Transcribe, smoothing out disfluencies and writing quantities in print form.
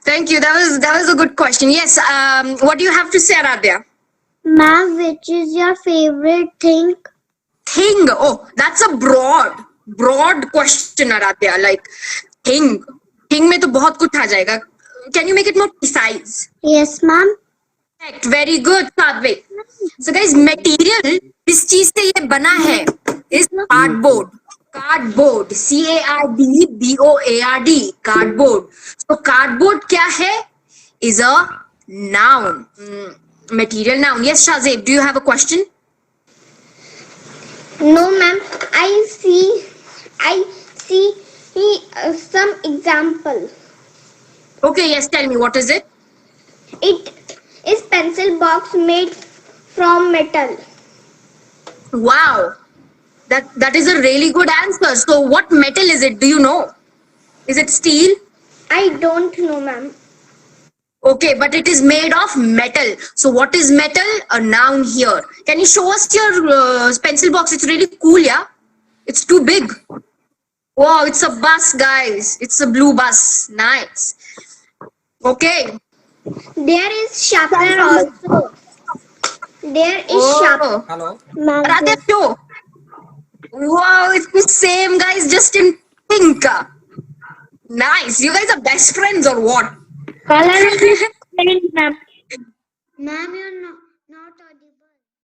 Thank you. That was a good question. Yes. What do you have to say, Aradhya? Ma'am, which is your favorite thing? Thing. Oh, that's a broad question, Aradhya. Like thing. Thing में तो बहुत कुछ आ जाएगा. Can you make it more precise? Yes, ma'am. Correct. Very good, Sadvik. So guys, material जिस चीज से ये बना है is cardboard. Cardboard. CARDBOARD. Cardboard. So cardboard क्या है? Is a noun. Material noun. Yes, Shazib, do you have a question? No, ma'am. I see some example. Okay, yes, tell me, what is it? It is pencil box made from metal. Wow. That is a really good answer. So what metal is it? Do you know? Is it steel? I don't know, ma'am. Okay, but it is made of metal. So what is metal? A noun here. Can you show us your pencil box? It's really cool, yeah? It's too big. Wow, it's a bus, guys. It's a blue bus. Nice. Okay. There is sharpener also. There is sharpener. Hello. Ma'am, Radha, show. Wow, it's the same, guys, just in pink. Nice. You guys are best friends or what? color is ma'am. Ma'am, you're not.